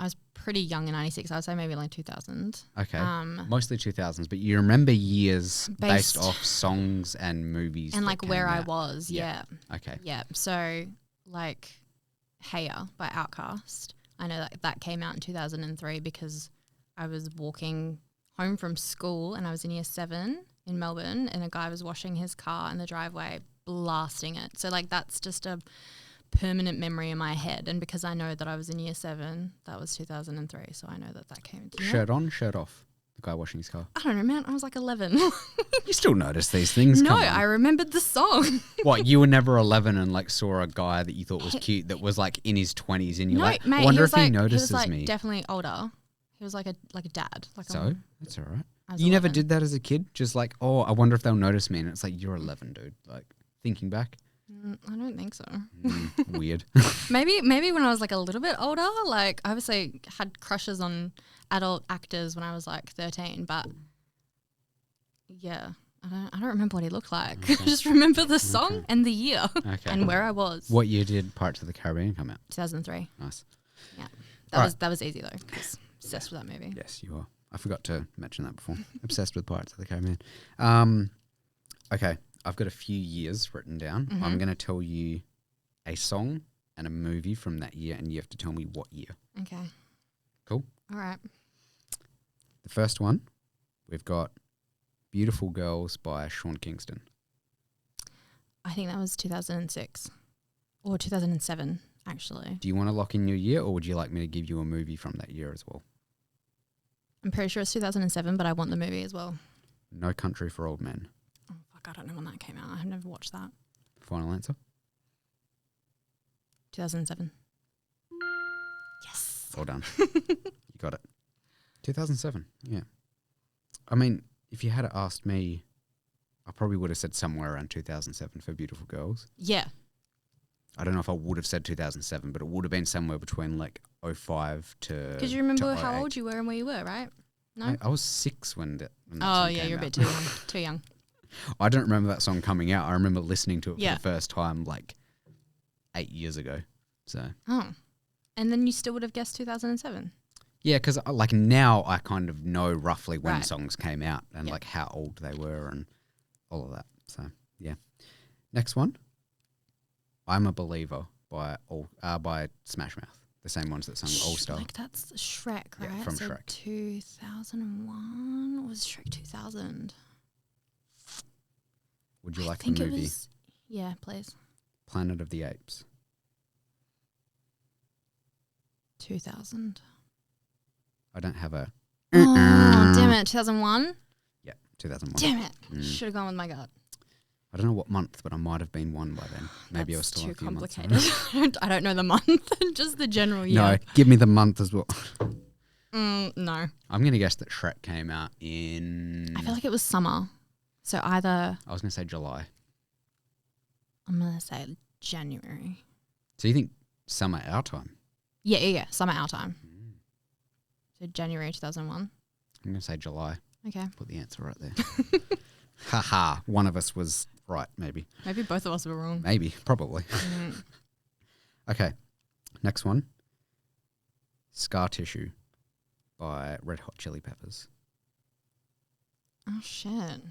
was pretty young in 96. I would say maybe like 2000. Okay. Mostly 2000s, but you remember years based off songs and movies. And like where I was, yeah. Okay. Yeah. So like Heya by Outkast. I know that came out in 2003 because I was walking home from school and I was in year 7 in Melbourne and a guy was washing his car in the driveway blasting it. So like that's just a permanent memory in my head, and because I know that I was in year 7, that was 2003, so I know that came into shirt on, shirt off, the guy washing his car. I don't know, man, I was like 11. You still notice these things? No, I remembered the song. What, you were never 11 and like saw a guy that you thought was cute that was like in his 20s and you're like, mate, I wonder if he notices he was like me. Definitely older. He was like a dad. Like so that's all right. You 11. never did that as a kid? Just like, oh, I wonder if they'll notice me, and it's like, you're 11, dude. Like thinking back. I don't think so. Weird. Maybe when I was like a little bit older, like I obviously had crushes on adult actors when I was like 13, but yeah, I don't remember what he looked like. Okay. I just remember the song and the year and where I was. What year did Pirates of the Caribbean come out? 2003. Nice. Yeah, that was easy though, because obsessed with that movie. Yes, you are. I forgot to mention that before. Obsessed with Pirates of the Caribbean. Okay. I've got a few years written down. I'm going to tell you a song and a movie from that year, and you have to tell me what year. Okay. Cool? All right. The first one, we've got Beautiful Girls by Sean Kingston. I think that was 2006 or 2007, actually. Do you want to lock in your year, or would you like me to give you a movie from that year as well? I'm pretty sure it's 2007, but I want the movie as well. No Country for Old Men. I don't know when that came out. I've never watched that. Final answer? 2007. Yes. Well done. You got it. 2007, yeah. I mean, if you had asked me, I probably would have said somewhere around 2007 for Beautiful Girls. Yeah. I don't know if I would have said 2007, but it would have been somewhere between like 05 to... Because you remember how old you were and where you were, right? No? I was 6 when that oh, yeah, you're a bit too young. Too young. I don't remember that song coming out. I remember listening to it for the first time like 8 years ago. So. Oh. And then you still would have guessed 2007? Yeah, because like now I kind of know roughly when songs came out and like how old they were and all of that. So, yeah. Next one. I'm a Believer by Smash Mouth. The same ones that sung All Star. Like that's Shrek, right? Yeah, from so Shrek. 2001 or was Shrek 2000? Would you like the movie? Yeah, please. Planet of the Apes. 2000. I don't have a... Oh, damn it. 2001? Yeah, 2001. Damn it. Should have gone with my gut. I don't know what month, but I might have been 1 by then. Maybe I was still too a few complicated. months. I don't know the month, just the general year. No, give me the month as well. No. I'm going to guess that Shrek came out in... I feel like it was summer. So either... I was going to say July. I'm going to say January. So you think summer our time? Yeah. Summer our time. So January 2001. I'm going to say July. Okay. Put the answer right there. Haha. One of us was right, maybe. Maybe both of us were wrong. Maybe. Probably. Okay. Next one. Scar Tissue by Red Hot Chili Peppers. Oh, shit.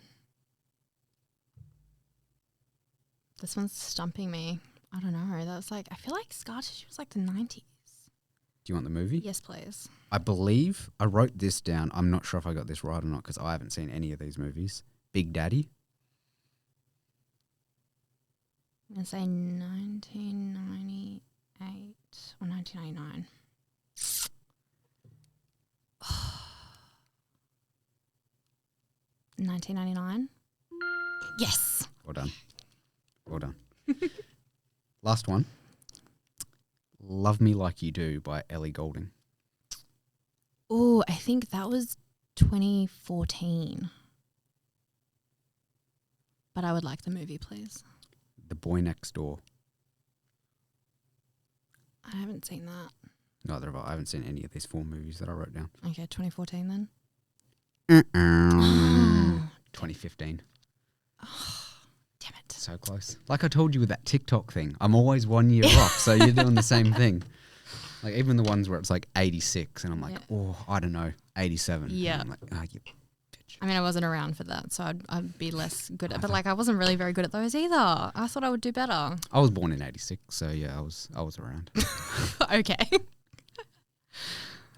This one's stumping me. I don't know. That's like, I feel like Scar Tissue was like the 90s. Do you want the movie? Yes, please. I believe I wrote this down. I'm not sure if I got this right or not because I haven't seen any of these movies. Big Daddy. I'm going to say 1998. or 1999? 1999. Yes. Well done. Well done. Last one. Love Me Like You Do by Ellie Goulding. Oh, I think that was 2014. But I would like the movie, please. The Boy Next Door. I haven't seen that. Neither have I. I haven't seen any of these 4 movies that I wrote down. Okay, 2014 then. 2015. Damn it. So close. Like I told you with that TikTok thing, I'm always 1 year off, so you're doing the same thing. Like even the ones where it's like 86 and I'm like, oh, I don't know, 87. Yeah. And I'm like, oh, you bitch. I mean, I wasn't around for that, so I'd be less good at it. But like I wasn't really very good at those either. I thought I would do better. I was born in 86, so yeah, I was around. Okay.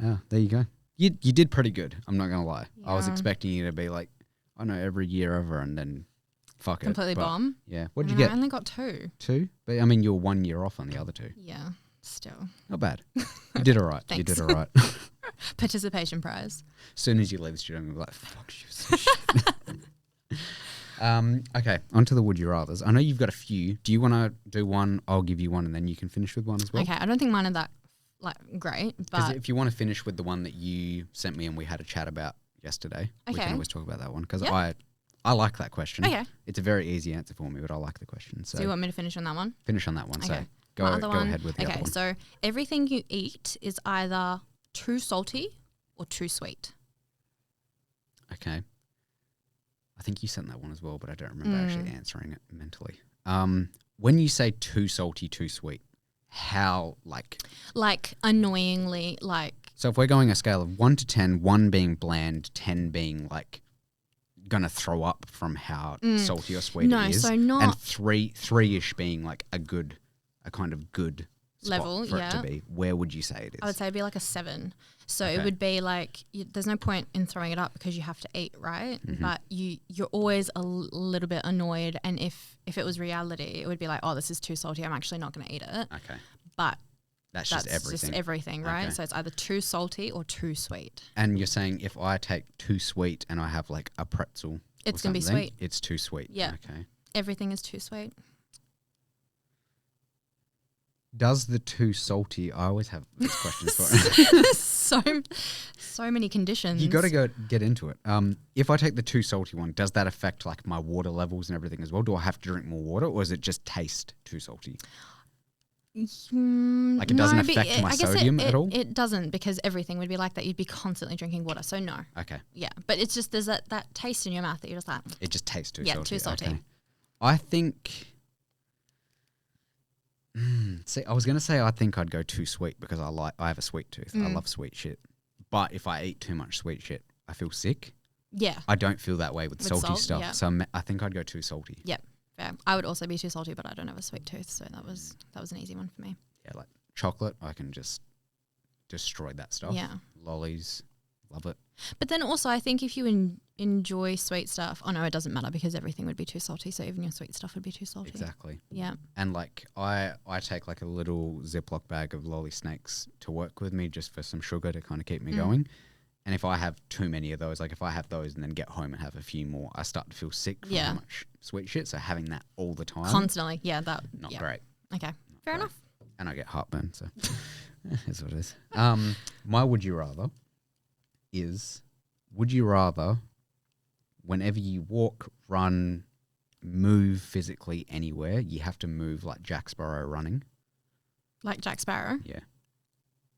Yeah, there you go. You did pretty good, I'm not going to lie. Yeah. I was expecting you to be like, I know, every year ever and then fuck completely it. bomb. Yeah. What did you get? I only got 2. 2? But I mean, you're 1 year off on the other 2. Yeah, still. Not bad. You did all right. You Thanks. did all right. Participation prize. As soon as you leave the studio, I'm like, fuck, she was so shit. Okay, on to the Would You Rathers. I know you've got a few. Do you want to do one? I'll give you one and then you can finish with one as well. Okay, I don't think mine are that like great, but if you want to finish with the one that you sent me and we had a chat about yesterday, we can always talk about that one because I like that question. Okay. It's a very easy answer for me, but I like the question. So do you want me to finish on that one? Finish on that one. Okay. So go ahead with the other one. Okay, so everything you eat is either too salty or too sweet. Okay. I think you sent that one as well, but I don't remember actually answering it mentally. When you say too salty, too sweet, how like annoyingly like. So if we're going a scale of 1 to 10, 1 being bland, 10 being like gonna throw up from how salty or sweet it is, so not and three-ish being like a kind of good spot level for it to be, where would you say it is? I would say it'd be like a 7. So it would be like there's no point in throwing it up because you have to eat, right? Mm-hmm. But you're always a little bit annoyed, and if it was reality, it would be like, oh, this is too salty. I'm actually not going to eat it. Okay. But that's just everything. Just everything, right? Okay. So it's either too salty or too sweet. And you're saying if I take too sweet and I have like a pretzel, it's going to be sweet. It's too sweet. Yeah. Okay. Everything is too sweet. Does the too salty? I always have this question for it. so many conditions. You got to get into it. If I take the too salty one, does that affect like my water levels and everything as well? Do I have to drink more water, or is it just taste too salty? Like it doesn't affect my sodium at all? It doesn't, because everything would be like that. You'd be constantly drinking water, so no. Okay. Yeah, but it's just there's that taste in your mouth that you're just like. It just tastes too salty. Yeah, too salty. Okay. I think. See, I was going to say I think I'd go too sweet because I have a sweet tooth. I love sweet shit. But if I eat too much sweet shit, I feel sick. Yeah. I don't feel that way with salty salt, stuff. yeah. So I think I'd go too salty. Yep. Yeah. I would also be too salty, but I don't have a sweet tooth, so that was an easy one for me. Yeah, like chocolate, I can just destroy that stuff. Yeah. Lollies, love it. But then also, I think if you enjoy sweet stuff, oh no, it doesn't matter because everything would be too salty. So even your sweet stuff would be too salty. Exactly. Yeah. And like I take like a little Ziploc bag of lolly snakes to work with me just for some sugar to kind of keep me going. And if I have too many of those, like if I have those and then get home and have a few more, I start to feel sick from how much sweet shit. So having that all the time, constantly, not great. Okay, fair enough. And I get heartburn, so that's what it is. My would you rather is, would you rather, whenever you walk, run, move physically anywhere, you have to move like Jack Sparrow running? Like Jack Sparrow? Yeah.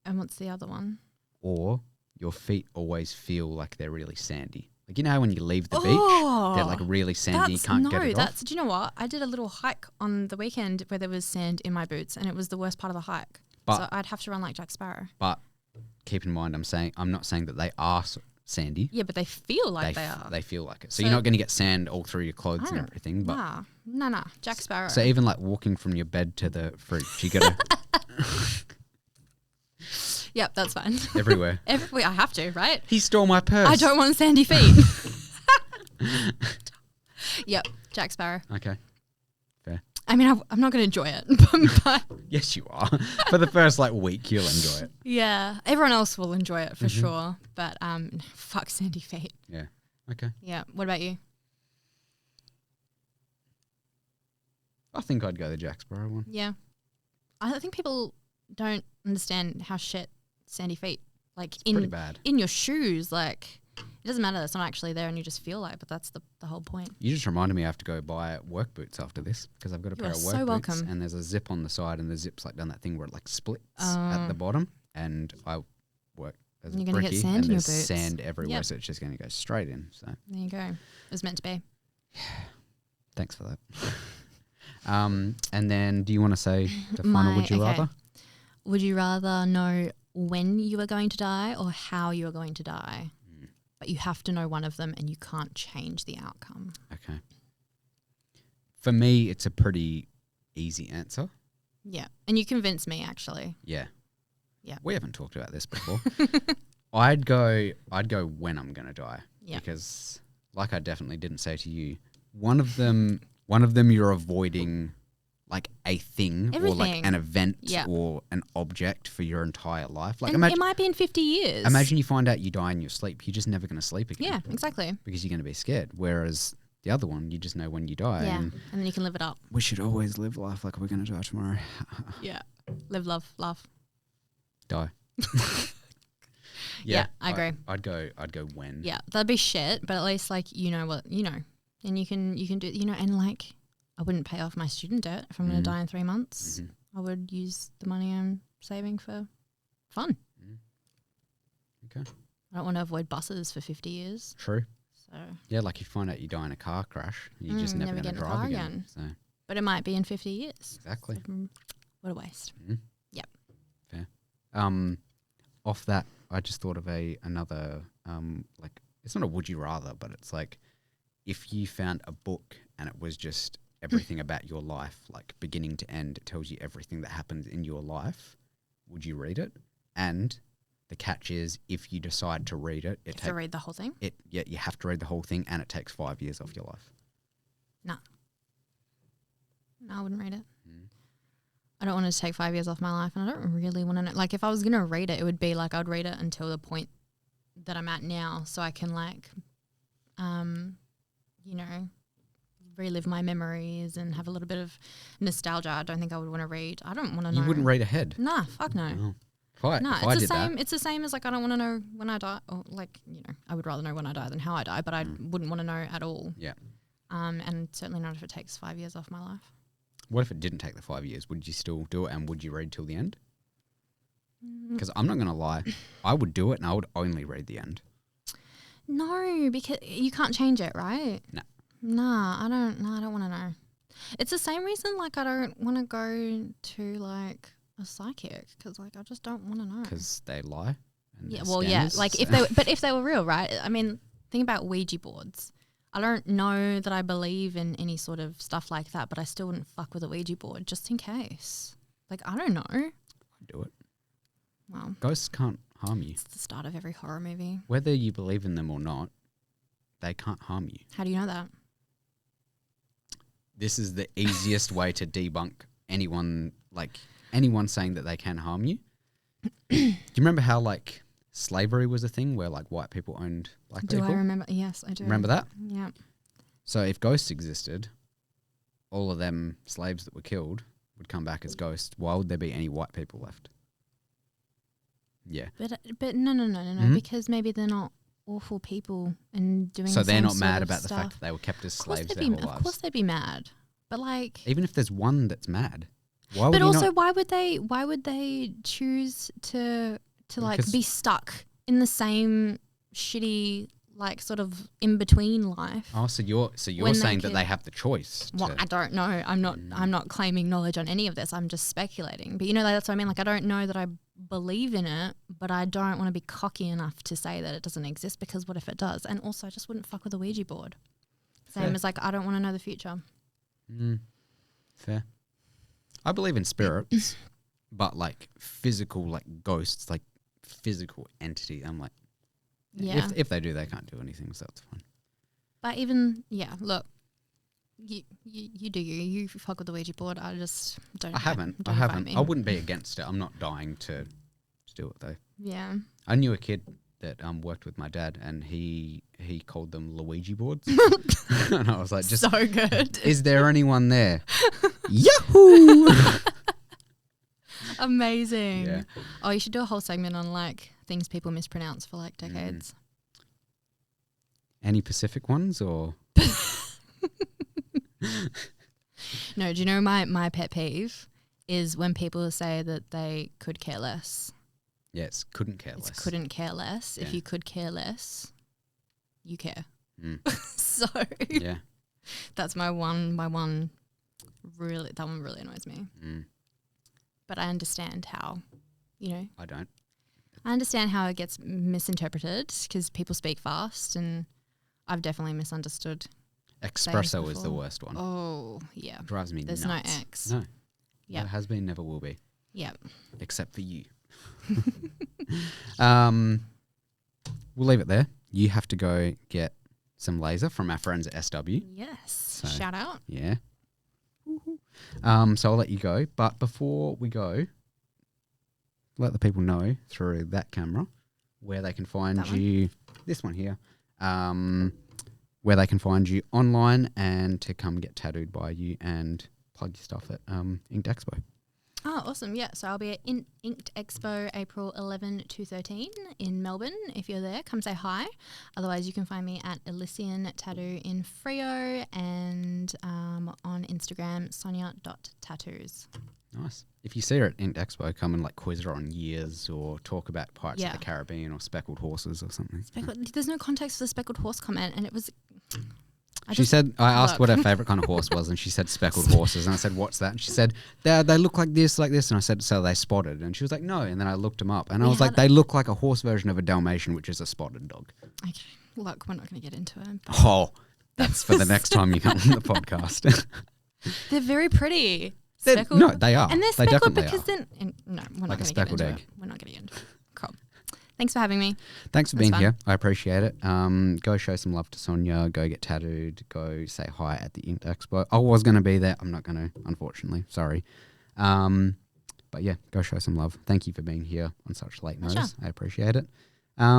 And what's the other one? Or your feet always feel like they're really sandy. Like, you know how when you leave the beach, they're like really sandy, you can't get it off? Do you know what? I did a little hike on the weekend where there was sand in my boots and it was the worst part of the hike. So I'd have to run like Jack Sparrow. But keep in mind, I'm not saying that they are sandy. Yeah, but they feel like they are. They feel like it. So you're not going to get sand all through your clothes and everything. But Nah. Jack Sparrow. So even like walking from your bed to the fridge, you got to... Yep, that's fine. Everywhere. I have to, right? He stole my purse. I don't want sandy feet. Yep, Jack Sparrow. Okay, fair. I mean, I'm not going to enjoy it, but Yes, you are. For the first week, you'll enjoy it. yeah, everyone else will enjoy it for sure. But fuck sandy feet. Yeah. Okay. Yeah. What about you? I think I'd go the Jacksboro one. Yeah. I think people don't understand how shit sandy feet, It's pretty bad. in your shoes, like it doesn't matter. It's not actually there and you just feel like, but that's the whole point. You just reminded me I have to go buy work boots after this because I've got a pair of work boots welcome. and there's a zip on the side and the zip's done that thing where it splits at the bottom and I work as a You're gonna get brickie sand and in your there's boots. sand everywhere, so it's just going to go straight in. So There you go. It was meant to be. thanks for that. And then do you want to say the final would you rather? Would you rather know when you are going to die or how you are going to die? But you have to know one of them and you can't change the outcome. Okay. For me, it's a pretty easy answer. Yeah. And you convinced me, actually. Yeah. Yeah. We haven't talked about this before. I'd go when I'm going to die. Yeah. Because like I definitely didn't say to you, one of them you're avoiding a thing Everything. or an event Yeah. or an object for your entire life. And it might be in 50 years. Imagine you find out you die in your sleep. You're just never going to sleep again. Yeah, exactly. Because you're going to be scared. Whereas the other one, you just know when you die. Yeah. And And then you can live it up. we should always live life like we're going to die tomorrow. Yeah. Live, love, laugh. Die. Yeah, I agree. I'd go when. Yeah, that'd be shit, but at least you know what you know, and you can do and I wouldn't pay off my student debt if I'm going to die in 3 months. I would use the money I'm saving for fun. Okay. I don't want to avoid buses for 50 years. True. So Yeah, you find out you die in a car crash, you're just never going to get in a drive car again. So but it might be in 50 years. exactly. So, what a waste. Yep. Fair. Off that, I just thought of another it's not a would you rather, but it's if you found a book and it was just everything about your life, beginning to end, it tells you everything that happens in your life, would you read it? And the catch is, if you decide to read it, You have to read the whole thing? you have to read the whole thing, and it takes 5 years off your life. No, I wouldn't read it. I don't want it to take 5 years off my life, and I don't really want to know. If I was going to read it, it would be I'd read it until the point that I'm at now, so I can relive my memories and have a little bit of nostalgia. I don't think I would want to read. I don't want to know. You wouldn't read ahead? Nah, fuck no. Oh. If No, I it's the did same. that, It's the same as I don't want to know when I die. Or I would rather know when I die than how I die, but I wouldn't want to know at all. Yeah. And certainly not if it takes 5 years off my life. What if it didn't take the 5 years? Would you still do it, and would you read till the end? Because I'm not going to lie, I would do it, and I would only read the end. No, because you can't change it, right? No. Nah, I don't want to know. It's the same reason I don't want to go to a psychic, because I just don't want to know. Because they lie. And Yeah, they're well, yeah, scammers. if they were real, right? I mean, think about Ouija boards. I don't know that I believe in any sort of stuff like that, but I still wouldn't fuck with a Ouija board just in case. I don't know. I'd do it. Well, Ghosts can't harm you. it's the start of every horror movie. Whether you believe in them or not, they can't harm you. How do you know that? This is the easiest way to debunk anyone saying that they can harm you. Do you remember how slavery was a thing where white people owned black people? Do I remember? Yes, I do. Remember that? Yeah. So if ghosts existed, all of them slaves that were killed would come back as ghosts. Why would there be any white people left? Yeah. But no, because maybe they're not awful people and doing. So the they're same not sort mad of about the stuff. fact that they were kept as Of course slaves they'd their be. whole lives. Of course they'd be mad. But even if there's one that's mad, why would but he also not? why would they choose to Because- be stuck in the same shitty sort of in between life? Oh, so you're when they saying that could- they have the choice. Well, I don't know. I'm not claiming knowledge on any of this. I'm just speculating. But that's what I mean. I don't know that I believe in it, but I don't want to be cocky enough to say that it doesn't exist, because what if it does? And also, I just wouldn't fuck with a Ouija board. Same as I don't want to know the future. Fair. I believe in spirits, but physical, ghosts, physical entity. I'm Yeah. if they do, they can't do anything, so that's fine. But even, look, You do you fuck with the Ouija board. I just don't. I haven't. I wouldn't be against it. I'm not dying to do it though. Yeah. I knew a kid that worked with my dad, and he called them Luigi boards, and I was like, just so good. Is there anyone there? Yahoo! Amazing. Yeah. Oh, you should do a whole segment on like things people mispronounce for like decades. Any Pacific ones or? No, do you know my pet peeve is when people say that they could care less. Yes, couldn't care less. It's couldn't care less. Yeah. If you could care less, you care. So yeah, that's my one really, that one really annoys me. But I understand how, I don't. I understand how it gets misinterpreted because people speak fast, and I've definitely misunderstood. Espresso is the worst one. Oh, yeah. Drives me nuts. There's no X. No. Yeah. Never has been, never will be. Yeah. Except for you. We'll leave it there. You have to go get some laser from our friends at SW. Yes. So, shout out. Yeah. So I'll let you go. But before we go, let the people know through that camera where they can find you. This one here. Where they can find you online and to come get tattooed by you and plug your stuff at Inked Expo. Oh, awesome. Yeah. So I'll be at Inked Expo April 11 to 13 in Melbourne. If you're there, come say hi. Otherwise, you can find me at Elysian Tattoo in Freo and on Instagram, sonia.tattoos. Nice. If you see her at Inked Expo, come and like quiz her on years or talk about Pirates of the Caribbean or speckled horses or something. There's no context for the speckled horse comment, and it was... I asked what her favourite kind of horse was, and she said speckled horses. And I said, what's that? And she said, they look like this. And I said, so they spotted? And she was like, no. And then I looked them up. And I was like, they look like a horse version of a Dalmatian, which is a spotted dog. Okay. Look, we're not going to get into it. Oh, that's for the next time you come on the podcast. They're very pretty. No, they are. And they're speckled because then... No, we're not going to get into it. We're not going to get into it. Cool. Thanks for having me. Thanks for being here. I appreciate it. Go show some love to Sonia. Go get tattooed. Go say hi at the Inked Expo. I was going to be there. I'm not going to, unfortunately. Sorry. But yeah, go show some love. Thank you for being here on such late notice. Sure. I appreciate it.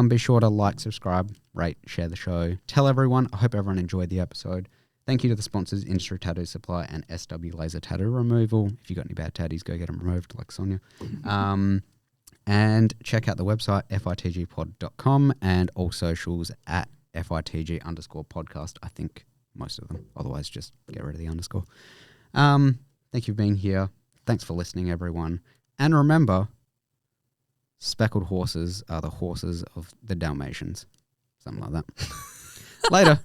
Be sure to like, subscribe, rate, share the show. Tell everyone. I hope everyone enjoyed the episode. Thank you to the sponsors, Industry Tattoo Supply and SW Laser Tattoo Removal. If you got any bad tatties, go get them removed like Sonia. And check out the website, fitgpod.com, and all socials at FITG_podcast. I think most of them. Otherwise, just get rid of the underscore. Thank you for being here. Thanks for listening, everyone. And remember, speckled horses are the horses of the Dalmatians. Something like that. Later.